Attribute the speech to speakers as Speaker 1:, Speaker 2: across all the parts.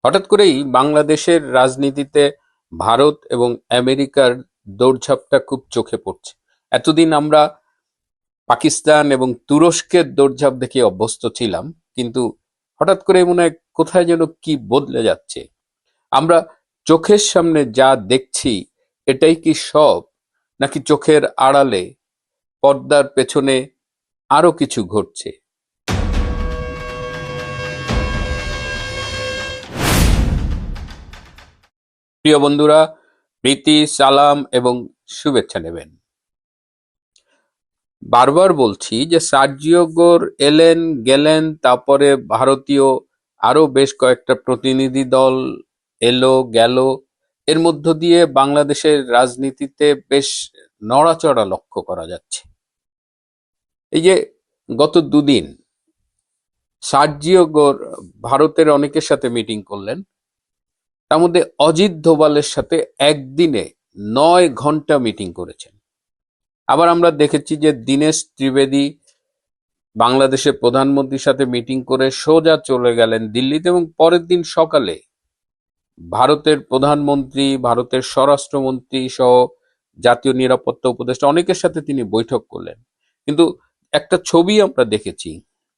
Speaker 1: হঠাৎ করেই বাংলাদেশের রাজনীতিতে ভারত এবং আমেরিকার দৌড়ঝাঁপটা খুব চোখে পড়ছে। এতদিন আমরা পাকিস্তান এবং তুরস্কের দৌড়ঝাঁপ দেখে অভ্যস্ত ছিলাম, কিন্তু হঠাৎ করে মনে হয় কোথায় যেন কি বদলে যাচ্ছে। আমরা চোখের সামনে যা দেখছি এটাই কি সব, নাকি চোখের আড়ালে পর্দার পেছনে আরো কিছু ঘটছে? প্রিয় বন্ধুরা, প্রীতি, সালাম এবং শুভেচ্ছা নেবেন। বারবার বলছি যে সার্জিও গোর এলেন গেলেন, তারপরে ভারতীয় আরো বেশ কয়েকটা প্রতিনিধি দল এলো গেল। এর মধ্য দিয়ে বাংলাদেশের রাজনীতিতে বেশ নড়াচড়া লক্ষ্য করা যাচ্ছে। এই যে গত দুদিন সার্জিও গোর ভারতের অনেকের সাথে মিটিং করলেন, তার মধ্যে অজিত দোভালের সাথে একদিনে 9 ঘন্টা মিটিং করেছেন। আবার আমরা দেখেছি যে দীনেশ ত্রিবেদী বাংলাদেশের প্রধানমন্ত্রীর সাথে মিটিং করে সোজা চলে গেলেন দিল্লিতে, এবং পরের দিন সকালে ভারতের প্রধানমন্ত্রী, ভারতের স্বরাষ্ট্রমন্ত্রী সহ জাতীয় নিরাপত্তা উপদেষ্টা অনেকের সাথে তিনি বৈঠক করলেন। কিন্তু একটা ছবি আমরা দেখেছি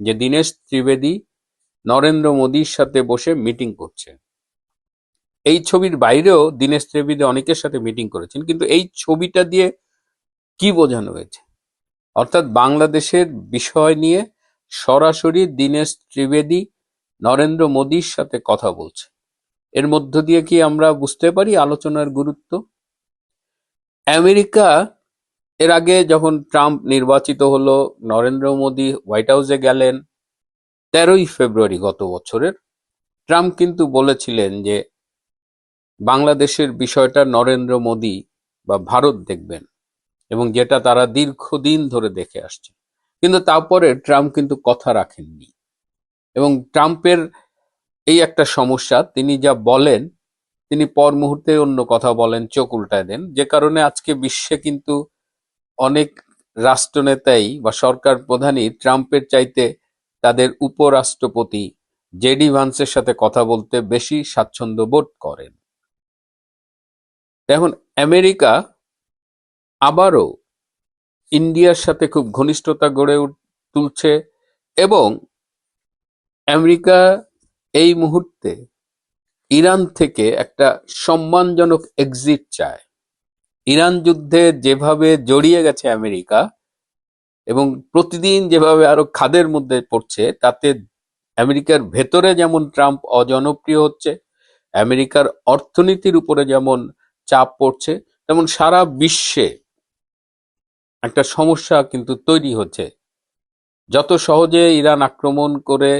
Speaker 1: যে দীনেশ ত্রিবেদী নরেন্দ্র মোদীর সাথে বসে মিটিং করছে। এই ছবির বাইরেও দীনেশ ত্রিবেদী অনেকের সাথে মিটিং করেছেন, কিন্তু এই ছবিটা দিয়ে কি বোঝানো হয়েছে? অর্থাৎ বাংলাদেশের বিষয় নিয়ে সরাসরি দীনেশ ত্রিবেদী নরেন্দ্র মোদীর সাথে কথা বলছে। এর মধ্য দিয়ে কি আমরা বুঝতে পারি আলোচনার গুরুত্ব? আমেরিকা এর আগে যখন ট্রাম্প নির্বাচিত হলো, নরেন্দ্র মোদী হোয়াইট হাউসে গেলেন 13ই ফেব্রুয়ারি গত বছরের। ট্রাম্প কিন্তু বলেছিলেন যে বাংলাদেশের বিষয়টা নরেন্দ্র মোদী বা ভারত দেখবেন, এবং যেটা তারা দীর্ঘদিন ধরে দেখে আসছে। কিন্তু তারপরে ট্রাম্প কিন্তু কথা রাখেননি, এবং ট্রাম্পের এই একটা সমস্যা, তিনি যা বলেন তিনি পর মুহূর্তে অন্য কথা বলেন, চোখ উল্টায় দেন, যে কারণে আজকে বিশ্বে কিন্তু অনেক রাষ্ট্রনেতাই বা সরকার প্রধানই ট্রাম্পের চাইতে তাদের উপরাষ্ট্রপতি জেডি ভান্সের সাথে কথা বলতে বেশি স্বাচ্ছন্দ্য বোধ করেন। এখন আমেরিকা আবারও ইন্ডিয়ার সাথে খুব ঘনিষ্ঠতা গড়ে তুলছে, এবং আমেরিকা এই মুহূর্তে ইরান থেকে একটা সম্মানজনক এক্সিট চায়। ইরান যুদ্ধে যেভাবে জড়িয়ে গেছে আমেরিকা, এবং প্রতিদিন যেভাবে আরো খাদের মধ্যে পড়ছে, তাতে আমেরিকার ভেতরে যেমন ট্রাম্প অজনপ্রিয় হচ্ছে, আমেরিকার অর্থনীতির উপরে যেমন চাপ পড়ছে, তেমন সারা বিশ্বে একটা সমস্যা কিন্তু তৈরি হচ্ছে। যত সহজে ইরান আক্রমণ করে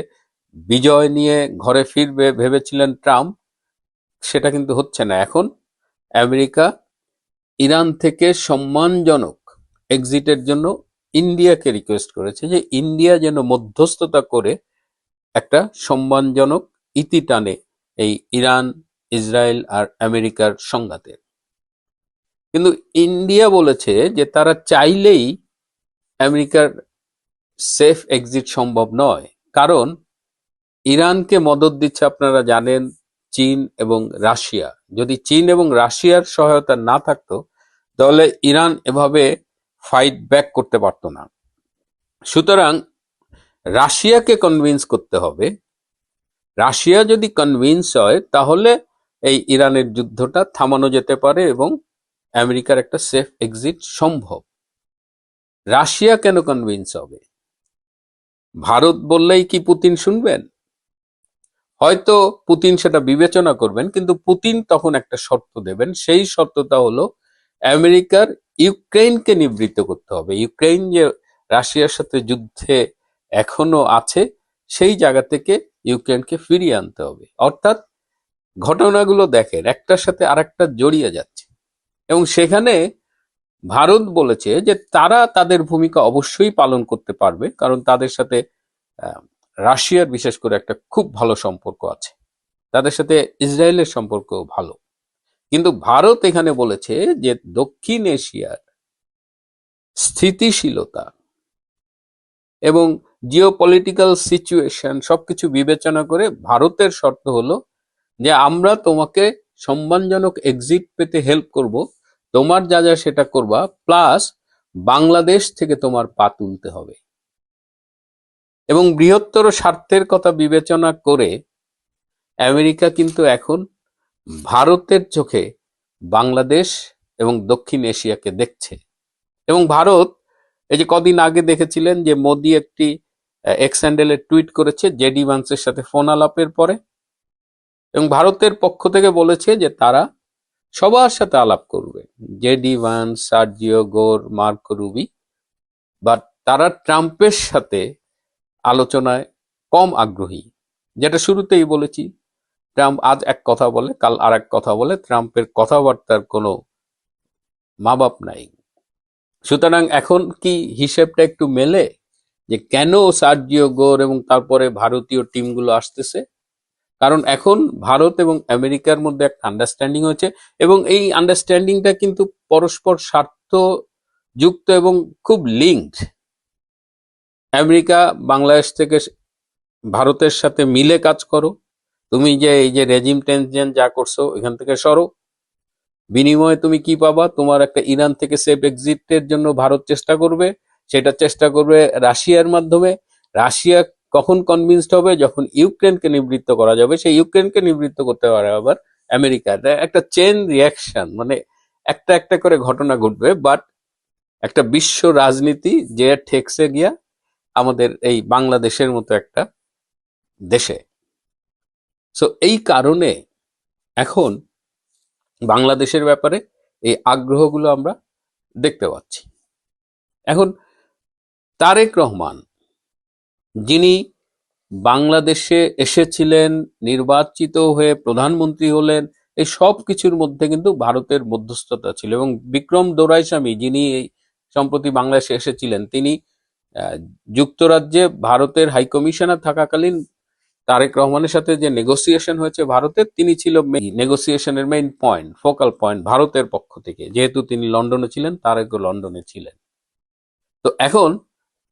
Speaker 1: বিজয় নিয়ে ঘরে ফিরবে ভেবেছিলেন ট্রাম্প, সেটা কিন্তু হচ্ছে না। এখন আমেরিকা ইরান থেকে সম্মানজনক এক্সিটের জন্য ইন্ডিয়াকে রিকোয়েস্ট করেছে যে ইন্ডিয়া যেন মধ্যস্থতা করে একটা সম্মানজনক ইতি টানে এই ইরান, ইসরায়েল আর আমেরিকার সংঘাতে। কিন্তু ইন্ডিয়া বলেছে যে তারা চাইলেই আমেরিকার সেফ এক্সিট সম্ভব নয়, কারণ ইরানকে মদদ দিচ্ছে আপনারা জানেন চীন এবং রাশিয়া। যদি চীন এবং রাশিয়ার সহায়তা না থাকতো, তাহলে ইরান এভাবে ফাইট ব্যাক করতে পারতো না। সুতরাং রাশিয়াকে কনভিন্স করতে হবে। রাশিয়া যদি কনভিন্স হয়, তাহলে এই ইরানের যুদ্ধটা থামানো যেতে পারে এবং আমেরিকার একটা সেফ এক্সিট সম্ভব। রাশিয়া কেন কনভিন্স হবে? ভারত বললেই কি পুতিন শুনবেন? হয়তো পুতিন সেটা বিবেচনা করবেন, কিন্তু পুতিন তখন একটা শর্ত দেবেন। সেই শর্তটা হলো আমেরিকার ইউক্রেনকে নিবৃত্ত করতে হবে। ইউক্রেন যে রাশিয়ার সাথে যুদ্ধে এখনো আছে, সেই জায়গা থেকে ইউক্রেনকে ফিরিয়ে আনতে হবে। অর্থাৎ ঘটনাগুলো দেখেন একটার সাথে আরেকটা জড়িয়ে যাচ্ছে, এবং সেখানে ভারত বলেছে যে তারা তাদের ভূমিকা অবশ্যই পালন করতে পারবে, কারণ তাদের সাথে রাশিয়ার বিশেষ করে একটা খুব ভালো সম্পর্ক আছে, তাদের সাথে ইসরায়েলের সম্পর্ক ভালো। কিন্তু ভারত এখানে বলেছে যে দক্ষিণ এশিয়ার স্থিতিশীলতা এবং জিওপলিটিক্যাল সিচুয়েশন সবকিছু বিবেচনা করে ভারতের শর্ত হলো যে আমরা তোমাকে সম্মানজনক এক্সিট পেতে হেল্প করব, তোমার যা যা সেটা করবা, প্লাস বাংলাদেশ থেকে তোমার পা তুলতে হবে। এবং বৃহত্তর স্বার্থের কথা বিবেচনা করে আমেরিকা কিন্তু এখন ভারতের চোখে বাংলাদেশ এবং দক্ষিণ এশিয়াকে দেখছে। এবং ভারত, এই যে কদিন আগে দেখেছিলেন যে মোদি একটি এক্স হ্যান্ডেলে টুইট করেছে জেডি ভান্সের সাথে ফোন আলাপের পরে, এবং ভারতের পক্ষ থেকে বলেছে যে তারা সবার সাথে আলাপ করবে, জেডি ভান্স, সার্জিও গোর, মার্কো রুবি, বাট তারা ট্রাম্পের সাথে আলোচনায় কম আগ্রহী। যেটা শুরুতেই বলেছি, ট্রাম্প আজ এক কথা বলে, কাল আর এক কথা বলে, ট্রাম্পের কথাবার্তার কোনো মা বাপ নাই। সুতরাং এখন কি হিসেবটা একটু মেলে যে কেন সার্জিও গোর এবং তারপরে ভারতীয় টিমগুলো আসতেছে? কারণ এখন ভারত এবং আমেরিকার মধ্যে একটা আন্ডারস্ট্যান্ডিং হয়েছে, এবং এই আন্ডারস্ট্যান্ডিংটা কিন্তু পরস্পর স্বার্থ যুক্ত এবং খুব লিঙ্কড। আমেরিকা বাংলাদেশ থেকে ভারতের সাথে মিলে কাজ করো, তুমি যে এই যে রেজিম টেনশন যা করছো এখান থেকে সরো, বিনিময়ে তুমি কি পাবা? তোমার একটা ইরান থেকে সেফ এক্সিটের জন্য ভারত চেষ্টা করবে, সেটা চেষ্টা করবে রাশিয়ার মাধ্যমে। রাশিয়া কখন কনভিন্সড হবে? যখন ইউক্রেনকে নিবৃত্ত করা যাবে। সেই ইউক্রেনকে নিবৃত্ত করতে পারে আবার আমেরিকা। একটা চেন রিয়াকশন, মানে একটা একটা করে ঘটনা ঘটবে, বাট একটা বিশ্ব রাজনীতি যে ঠেকসে গিয়া আমাদের এই বাংলাদেশের মতো একটা দেশে। সো এই কারণে এখন বাংলাদেশের ব্যাপারে এই আগ্রহগুলো আমরা দেখতে পাচ্ছি। এখন তারেক রহমান, যিনি বাংলাদেশে এসেছিলেন, নির্বাচিত হয়ে প্রধানমন্ত্রী হলেন, এই সব কিছুর মধ্যে কিন্তু ভারতের মধ্যস্থতা ছিল। এবং বিক্রম দোরাইস্বামী, যিনি সম্প্রতি বাংলাদেশে এসেছিলেন, তিনি যুক্তরাজ্যে ভারতের হাইকমিশনার থাকাকালীন তারেক রহমানের সাথে যে নেগোসিয়েশন হয়েছে ভারতের, তিনি ছিল নেগোসিয়েশনের মেইন পয়েন্ট, ফোকাল পয়েন্ট ভারতের পক্ষ থেকে। যেহেতু তিনি লন্ডনে ছিলেন, তারেকও লন্ডনে ছিলেন। তো এখন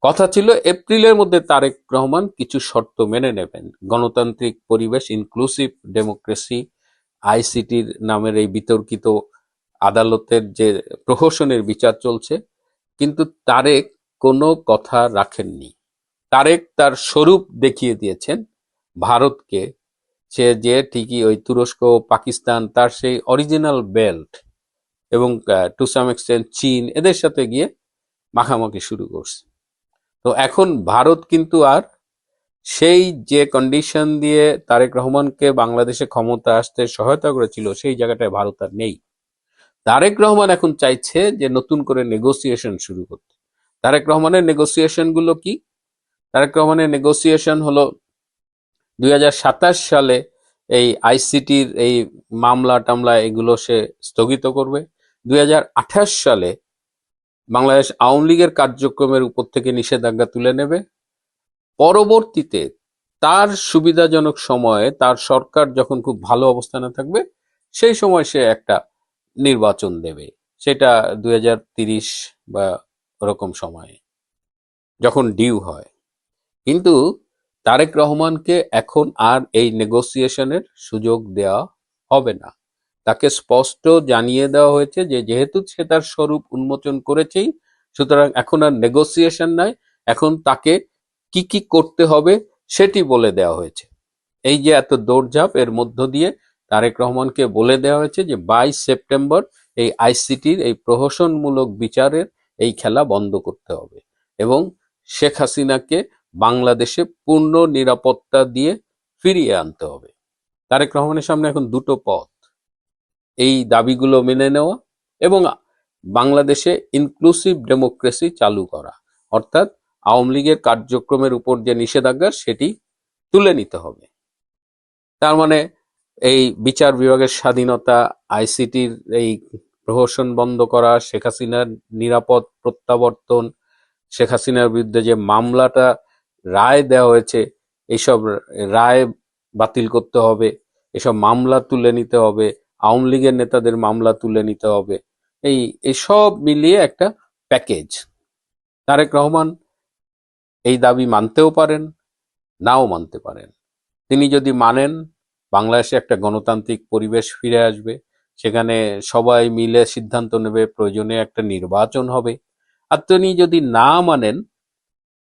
Speaker 1: কথা ছিল এপ্রিলের মধ্যে তারেক রহমান কিছু শর্ত মেনে নেবেন। গণতান্ত্রিক পরিবেশ, ইনক্লুসিভ ডেমোক্রেসি, আইসিটির নামের এই বিতর্কিত আদালতের যে প্রহসনের বিচার চলছে, কিন্তু তারেক কোনো কথা রাখেননি। তারেক তার স্বরূপ দেখিয়ে দিয়েছেন ভারতকে। সে যে ঠিকই ওই তুরস্ক, পাকিস্তান, তার সেই অরিজিনাল বেল্ট এবং টু সাম এক্সটেন্ট চীন, এদের সাথে গিয়ে মাখামাখি শুরু করছে। তো এখন ভারত কিন্তু আর সেই যে কন্ডিশন দিয়ে তারেক রহমানকে বাংলাদেশে ক্ষমতা আসতে সহায়তা করেছিল, সেই জায়গাটায় ভারত আর নেই। তারেক রহমান এখন চাইছে যে নতুন করে নেগোসিয়েশন শুরু করতে। তারেক রহমানের নেগোসিয়েশন গুলো কি? তারেক রহমানের নেগোসিয়েশন হলো 2027 সালে এই আইসিটির এই মামলা টামলা এগুলো সে স্থগিত করবে। 2028 সালে বাংলাদেশ আওয়ামী লীগের কার্যক্রমের উপর থেকে নিষেধাজ্ঞা তুলে নেবে। পরবর্তীতে তার সুবিধাজনক সময়ে, তার সরকার যখন খুব ভালো অবস্থানে থাকবে, সেই সময় সে একটা নির্বাচন দেবে। সেটা 2030 বা ওরকম সময়ে, যখন ডিউ হয়। কিন্তু তারেক রহমানকে এখন আর এই নেগোসিয়েশনের সুযোগ দেওয়া হবে না। তাকে স্পষ্ট জানিয়ে দেওয়া হয়েছে যে যেহেতু সে তার স্বরূপ উন্মোচন করেছেই, সুতরাং এখন আর নেগোসিয়েশন নাই, এখন তাকে কি কি করতে হবে সেটি বলে দেওয়া হয়েছে। এই যে এত দৌড়ঝাঁপ, এর মধ্য দিয়ে তারেক রহমানকে বলে দেওয়া হয়েছে যে 22 সেপ্টেম্বর এই আইসিটির এই প্রহসনমূলক বিচারের এই খেলা বন্ধ করতে হবে এবং শেখ হাসিনাকে বাংলাদেশে পূর্ণ নিরাপত্তা দিয়ে ফিরিয়ে আনতে হবে। তারেক রহমানের সামনে এখন দুটো পথ, এই দাবিগুলো মেনে নেওয়া এবং বাংলাদেশে ইনক্লুসিভ ডেমোক্রেসি চালু করা, অর্থাৎ আওয়ামী লীগের কার্যক্রমের উপর যে নিষেধাজ্ঞা সেটি তুলে নিতে হবে। তার মানে এই বিচার বিভাগের স্বাধীনতা, আইসিটির এই প্রহসন বন্ধ করা, শেখ হাসিনার নিরাপদ প্রত্যাবর্তন, শেখ হাসিনার বিরুদ্ধে যে মামলাটা রায় দেওয়া হয়েছে, এইসব রায় বাতিল করতে হবে, এসব মামলা তুলে নিতে হবে, আওয়ামী লীগের নেতাদের মামলা তুলে নিতে হবে। এইসব মিলিয়ে একটা প্যাকেজ। তারেক রহমান এই দাবি মানতেও পারেন, নাও মানতে পারেন। তিনি যদি মানেন, বাংলাদেশে একটা গণতান্ত্রিক পরিবেশ ফিরে আসবে, সেখানে সবাই মিলে সিদ্ধান্ত নেবে, প্রয়োজনে একটা নির্বাচন হবে। আর তিনি যদি না মানেন,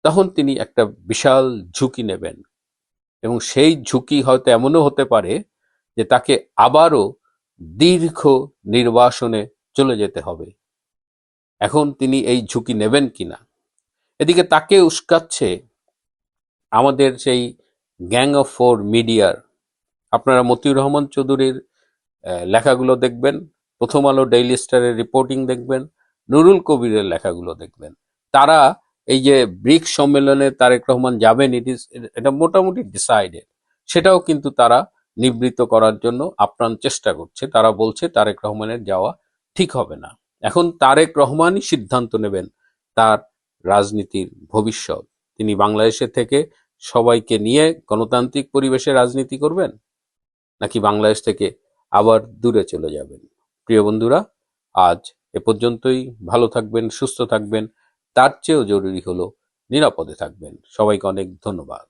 Speaker 1: তখন তিনি একটা বিশাল ঝুঁকি নেবেন, এবং সেই ঝুঁকি হয়তো এমনও হতে পারে যে তাকে আবারও দীর্ঘ নির্বাসনে চলে যেতে হবে। এখন তিনি এই ঝুঁকি নেবেন কিনা। এদিকে তাকে উস্কাচ্ছে আমাদের সেই গ্যাং অফ ফোর মিডিয়ার। আপনারা মতিউর রহমান চৌধুরীর লেখাগুলো দেখবেন, প্রথম আলো ডেইলি স্টারের রিপোর্টিং দেখবেন, নুরুল কবিরের লেখাগুলো দেখবেন। তারা এই যে ব্রিক্স সম্মেলনে তারেক রহমান যাবেন, এটা মোটামুটি ডিসাইডেড। সেটাও কিন্তু তারা নিবৃত্ত করার জন্য আপ্রাণ চেষ্টা করছে। তারা বলছে তারেক রহমানের যাওয়া ঠিক হবে না। এখন তারেক রহমানই সিদ্ধান্ত নেবেন তার রাজনীতির ভবিষ্যৎ। তিনি বাংলাদেশে থেকে সবাইকে নিয়ে গণতান্ত্রিক পরিবেশে রাজনীতি করবেন, নাকি বাংলাদেশ থেকে আবার দূরে চলে যাবেন। প্রিয় বন্ধুরা, আজ এ পর্যন্তই। ভালো থাকবেন, সুস্থ থাকবেন, তার চেয়েও জরুরি হলো নিরাপদে থাকবেন। সবাইকে অনেক ধন্যবাদ।